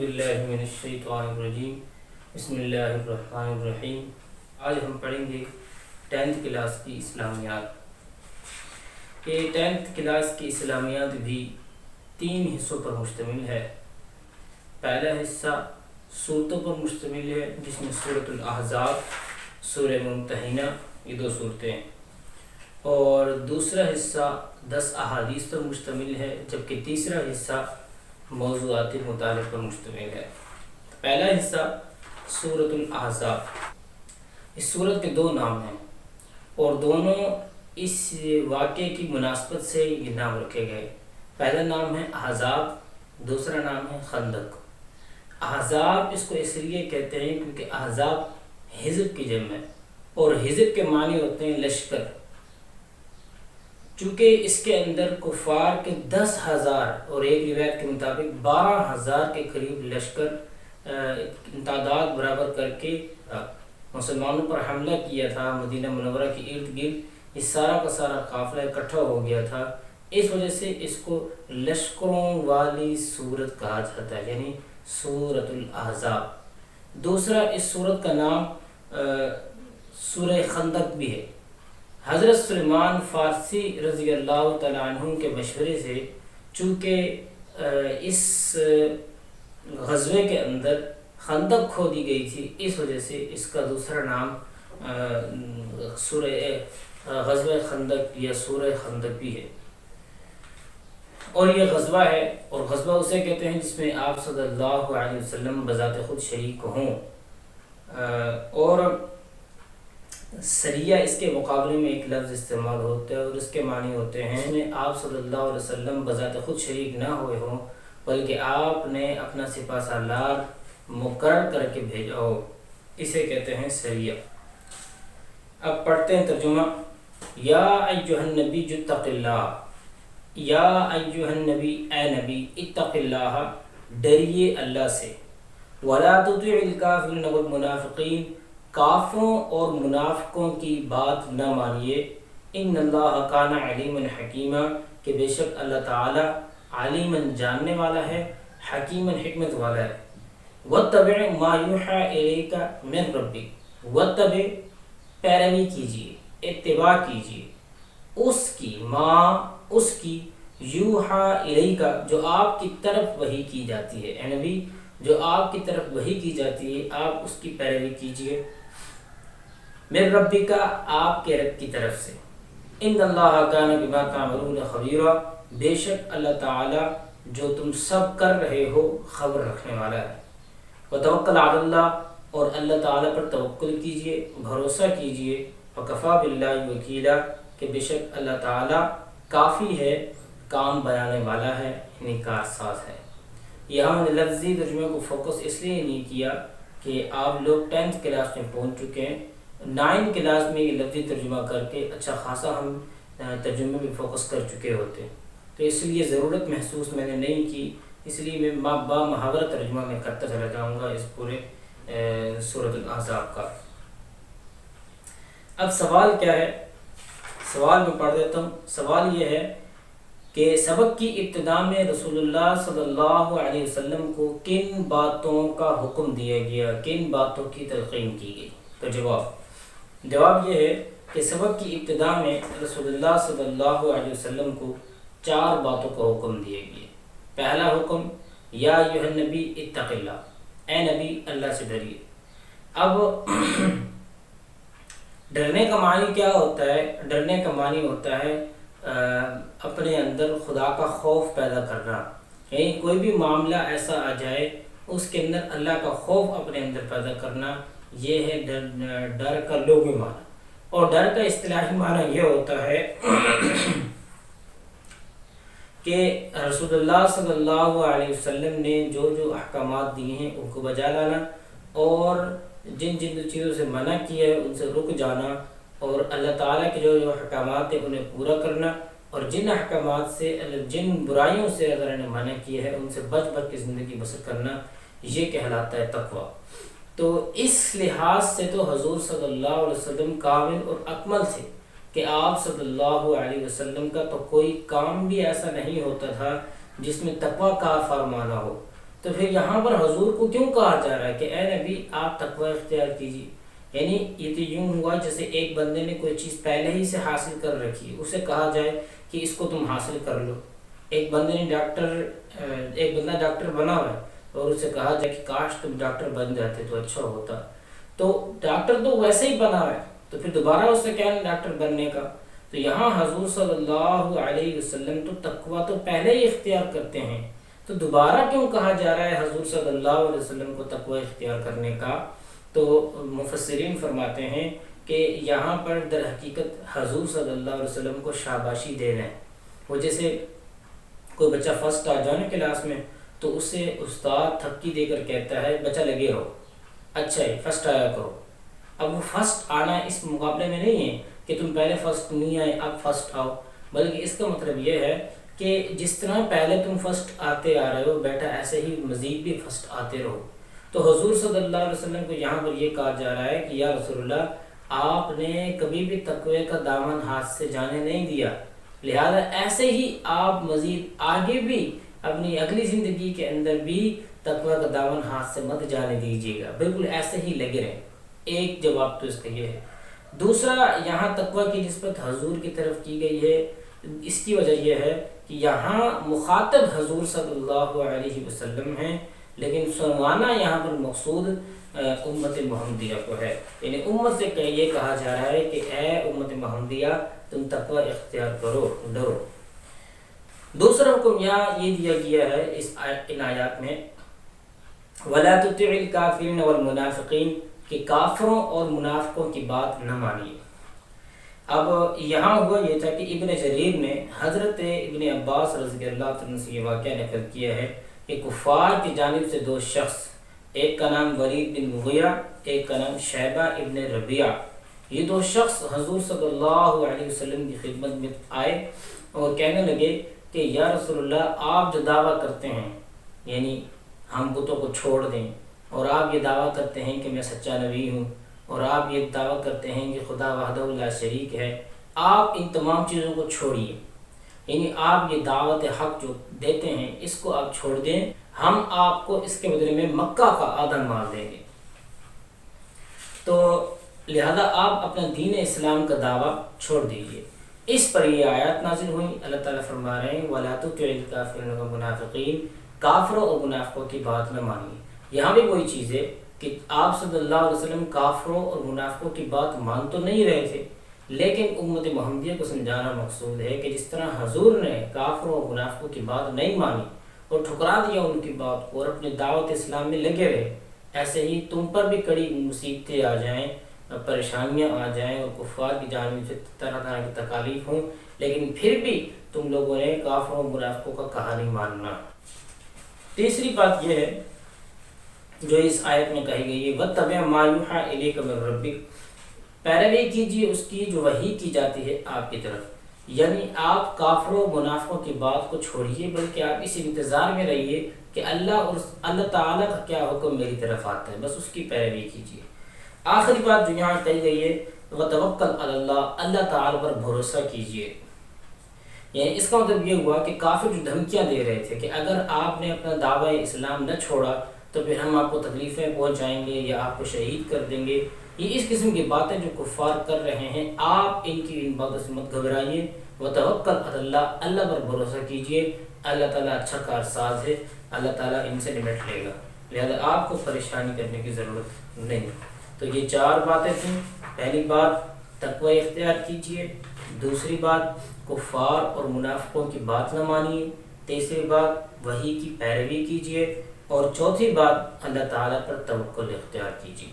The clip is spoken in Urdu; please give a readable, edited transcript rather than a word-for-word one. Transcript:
باللہ من الشیطان الرجیم بسم اللہ الرحمن الرحیم۔ آج ہم پڑھیں گے 10th کلاس کی اسلامیات۔ یہ 10th کلاس کی اسلامیات بھی 3 حصوں پر مشتمل ہے۔ پہلا حصہ صورتوں پر مشتمل ہے جس میں سورۃ الاحزاب، سورہ ممتحنہ، یہ 2 صورتیں ہیں، اور دوسرا حصہ 10 احادیث پر مشتمل ہے، جبکہ تیسرا حصہ موضوعات مطالعہ پر مشتمل ہے۔ پہلا حصہ سورۃ الاحزاب۔ اس سورت کے 2 نام ہیں اور دونوں اس واقعے کی مناسبت سے یہ نام رکھے گئے۔ پہلا نام ہے احزاب، دوسرا نام ہے خندق۔ احزاب اس کو اس لیے کہتے ہیں کیونکہ احزاب حزب کی جمع ہے اور حزب کے معنی ہوتے ہیں لشکر۔ چونکہ اس کے اندر کفار کے 10,000 اور ایک روایت کے مطابق 12,000 کے قریب لشکر تعداد برابر کر کے مسلمانوں پر حملہ کیا تھا مدینہ منورہ کے ارد گرد، یہ سارا کا سارا قافلہ اکٹھا ہو گیا تھا۔ اس وجہ سے اس کو لشکروں والی سورت کہا جاتا ہے، یعنی سورۃ الاحزاب۔ دوسرا اس سورت کا نام سورہ خندق بھی ہے۔ حضرت سلیمان فارسی رضی اللہ تعالیٰ عنہ کے مشورے سے چونکہ اس غزوے کے اندر خندق کھودی گئی تھی، اس وجہ سے اس کا دوسرا نام سورہ غزوہ خندق یا سورہ خندق بھی ہے۔ اور یہ غزوہ ہے، اور غزوہ اسے کہتے ہیں جس میں آپ صلی اللہ علیہ وسلم بذات خود شریک ہوں، اور سریہ اس کے مقابلے میں ایک لفظ استعمال ہوتا ہے اور اس کے معنی ہوتے ہیں میں آپ صلی اللہ علیہ وسلم بذات خود شریک نہ ہوئے ہوں بلکہ آپ نے اپنا سپہ سالار مقرر کر کے بھیجا ہو، اسے کہتے ہیں سریہ۔ اب پڑھتے ہیں ترجمہ۔ یا ایھا النبی اتق اللہ، یا ایھا النبی، اے نبی، اتق اللہ، ڈریے اللہ سے، ولا تطع الکافرین والمنافقین، کافروں اور منافقوں کی بات نہ مانیے، ان اللہ کان علیما حکیما، کہ بے شک اللہ تعالی علیما جاننے والا ہے، حکیما حکمت والا ہے۔ واتبع ما یوحی الیک من ربک، واتبع پیروی کیجیے، اتباع کیجیے اس کی، یوحی الیک جو آپ کی طرف وحی کی جاتی ہے، اے نبی جو آپ کی طرف وحی کی جاتی ہے آپ اس کی پیروی کیجیے، من ربک آپ کے رب کی طرف سے، ان اللہ کان بما تعملون خبیرا، بے شک اللہ تعالی جو تم سب کر رہے ہو خبر رکھنے والا ہے۔ وتوکل علی اللہ، اور اللہ تعالی پر توکل کیجیے، بھروسہ کیجیے، وکفی باللہ وکیلا، کہ بے شک اللہ تعالی کافی ہے، کام بنانے والا ہے، یعنی کارساز ہے۔ یہاں میں نے لفظی ترجمے کو فوکس اس لیے نہیں کیا کہ آپ لوگ 10th کلاس میں پہنچ چکے ہیں، 9th کلاس میں یہ لفظی ترجمہ کر کے اچھا خاصا ہم ترجمے میں فوکس کر چکے ہوتے ہیں، تو اس لیے ضرورت محسوس میں نے نہیں کی، اس لیے میں با محاورہ ترجمہ میں کرتا چلا جاؤں گا اس پورے سورۃ الاحزاب کا۔ اب سوال کیا ہے؟ سوال میں پڑھ دیتا ہوں۔ سوال یہ ہے کہ سبق کی ابتدا میں رسول اللہ صلی اللہ علیہ وسلم کو کن باتوں کا حکم دیا گیا، کن باتوں کی تلقین کی گئی؟ تو جواب یہ ہے کہ سبق کی ابتدا میں رسول اللہ صلی اللہ علیہ وسلم کو 4 باتوں کا حکم دیا گیا۔ پہلا حکم، یا ایھا النبی اتق اللہ، اے نبی اللہ سے ڈریے۔ اب ڈرنے کا معنی کیا ہوتا ہے؟ ڈرنے کا معنی ہوتا ہے اپنے اندر خدا کا خوف پیدا کرنا، یعنی کوئی بھی معاملہ ایسا آ جائے اس کے اندر اللہ کا خوف اپنے اندر پیدا کرنا، یہ ہے ڈر کا لغوی معنی۔ اور ڈر کا اصطلاحی معنی یہ ہوتا ہے کہ رسول اللہ صلی اللہ علیہ وسلم نے جو احکامات دیے ہیں ان کو بجا لانا، اور جن چیزوں سے منع کیا ہے ان سے رک جانا، اور اللہ تعالیٰ کے جو احکامات ہیں انہیں پورا کرنا، اور جن احکامات سے، جن برائیوں سے اگر انہیں منع کیا ہے ان سے بچ کے زندگی بسر کرنا، یہ کہلاتا ہے تقویٰ۔ تو اس لحاظ سے تو حضور صلی اللہ علیہ وسلم کامل اور اکمل تھے کہ آپ صلی اللہ علیہ وسلم کا تو کوئی کام بھی ایسا نہیں ہوتا تھا جس میں تقویٰ کا فرمانا ہو، تو پھر یہاں پر حضور کو کیوں کہا جا رہا ہے کہ اے نبی آپ تقوی اختیار کیجیے؟ یعنی یہ تو یوں ہوا جیسے ایک بندے نے کوئی چیز پہلے ہی سے حاصل کر رکھی ہے، اسے کہا جائے کہ اس کو تم حاصل کر لو۔ ایک بندہ ڈاکٹر بنا ہوا ہے اور اسے کہا جائے کہ کاش تم ڈاکٹر بن جاتے تو اچھا ہوتا، تو ڈاکٹر تو ویسے ہی بنا ہوا ہے، تو پھر دوبارہ اس سے کیا ڈاکٹر بننے کا؟ تو یہاں حضور صلی اللہ علیہ وسلم تو تقوی تو پہلے ہی اختیار کرتے ہیں، تو دوبارہ کیوں کہا جا رہا ہے حضور صلی اللہ علیہ وسلم کو تقوی اختیار کرنے کا؟ تو مفسرین فرماتے ہیں کہ یہاں پر در حقیقت حضور صلی اللہ علیہ وسلم کو شاباشی دے رہے ہیں۔ وہ جیسے کوئی بچہ فرسٹ آ جائے نا کلاس میں، تو اس سے استاد تھپکی دے کر کہتا ہے بچہ لگے رہو، اچھا ہے فرسٹ آیا کرو۔ اب وہ فرسٹ آنا اس مقابلے میں نہیں ہے کہ تم پہلے فرسٹ نہیں آئے اب فرسٹ آؤ، بلکہ اس کا مطلب یہ ہے کہ جس طرح پہلے تم فرسٹ آتے آ رہے ہو بیٹا ایسے ہی مزید بھی فرسٹ آتے رہو۔ تو حضور صلی اللہ علیہ وسلم کو یہاں پر یہ کہا جا رہا ہے کہ یا رسول اللہ آپ نے کبھی بھی تقوی کا دامن ہاتھ سے جانے نہیں دیا، لہذا ایسے ہی آپ مزید آگے بھی اپنی اگلی زندگی کے اندر بھی تقوی کا دامن ہاتھ سے مت جانے دیجیے گا، بالکل ایسے ہی لگے رہیں۔ ایک جواب تو اس کا یہ ہے۔ دوسرا، یہاں تقوی کی نسبت حضور کی طرف کی گئی ہے، اس کی وجہ یہ ہے کہ یہاں مخاطب حضور صلی اللہ علیہ وسلم ہیں، لیکن سنوانا یہاں پر مقصود امت محمدیہ کو ہے، یعنی امت سے یہ کہا جا رہا ہے کہ اے امت محمدیہ تم تقوی اختیار کرو، ڈرو۔ دوسرا حکم یہاں یہ دیا گیا ہے ان آیات میں وَلَا تُطِعِ الْكَافِرِينَ وَالْمُنَافِقِينَ کہ کافروں اور منافقوں کی بات نہ مانیے۔ اب یہاں ہوا یہ تھا کہ ابن جریر نے حضرت ابن عباس رضی اللہ عنہ سے یہ واقعہ نقل کیا ہے کہ کفار کی جانب سے دو شخص، ایک کا نام ولید بن مغیرہ، ایک کا نام شیبہ ابن ربیعہ، یہ دو شخص حضور صلی اللہ علیہ وسلم کی خدمت میں آئے اور کہنے لگے کہ یا رسول اللہ آپ جو دعویٰ کرتے ہیں یعنی ہم بتوں کو چھوڑ دیں، اور آپ یہ دعویٰ کرتے ہیں کہ میں سچا نبی ہوں، اور آپ یہ دعویٰ کرتے ہیں کہ خدا وحدہ لا شریک ہے، آپ ان تمام چیزوں کو چھوڑیے، یعنی آپ یہ دعوت حق جو دیتے ہیں اس کو آپ چھوڑ دیں، ہم آپ کو اس کے بدلے میں مکہ کا آدھا مال دیں گے۔ تو لہذا آپ اپنا دین اسلام کا دعویٰ چھوڑ دیجیے۔ اس پر یہ آیات نازل ہوئی، اللہ تعالیٰ فرما رہے ہیں وَلَا تُطِعِ الْكَافِرِينَ وَالْمُنَافِقِينَ کافروں اور منافقوں کی بات نہ مانیے۔ یہاں بھی وہی چیز ہے کہ آپ صلی اللہ علیہ وسلم کافروں اور منافقوں کی بات مان تو نہیں رہے تھے، لیکن امت محمدیہ کو سمجھانا مقصود ہے کہ جس طرح حضور نے کافروں اور منافقوں کی بات نہیں مانی اور ٹھکرا دیا ان کی بات کو اور اپنے دعوت اسلام میں لگے رہے، ایسے ہی تم پر بھی کڑی مصیبتیں آ جائیں، پریشانیاں آ جائیں اور کفار کی جانب سے طرح طرح کی تکالیف ہوں، لیکن پھر بھی تم لوگوں نے کافروں اور منافقوں کا کہا نہیں ماننا۔ تیسری بات یہ ہے جو اس آیت میں کہی گئی ہے وَاتَّبِعْ مَا يُوحَىٰ إِلَيْكَ مِن رَبِّكَ پیروی کیجیے اس کی جو وحی کی جاتی ہے آپ کی طرف، یعنی آپ کافروں منافقوں کی بات کو چھوڑیے، بلکہ آپ اس انتظار میں رہیے کہ اللہ تعالیٰ کا کیا حکم میری طرف آتا ہے، بس اس کی پیروی کیجیے۔ آخری بات جو یہاں کہی گئی ہے وَتَوَكَّلْ عَلَى اللَّهِ اللہ تعالیٰ پر بھروسہ کیجیے، یعنی اس کا مطلب یہ ہوا کہ کافر جو دھمکیاں دے رہے تھے کہ اگر آپ نے اپنا دعویٰ اسلام نہ چھوڑا تو پھر ہم آپ کو تکلیفیں پہنچائیں گے یا آپ کو شہید کر دیں گے، یہ اس قسم کی باتیں جو کفار کر رہے ہیں، آپ ان کی ان باتوں سے مت گھبرائیے۔ وَتَوَكَّلْ عَلَى اللَّهِ اللہ پر بھروسہ کیجیے، اللہ تعالیٰ اچھا کارساز ہے، اللہ تعالیٰ ان سے نمٹ لے گا، لہذا آپ کو پریشانی کرنے کی ضرورت نہیں۔ تو یہ چار باتیں تھیں۔ پہلی بات تقوی اختیار کیجیے، دوسری بات کفار اور منافقوں کی بات نہ مانیے، تیسری بات وحی کی پیروی کیجیے، اور چوتھی بات اللہ تعالیٰ پر توکل اختیار کیجیے۔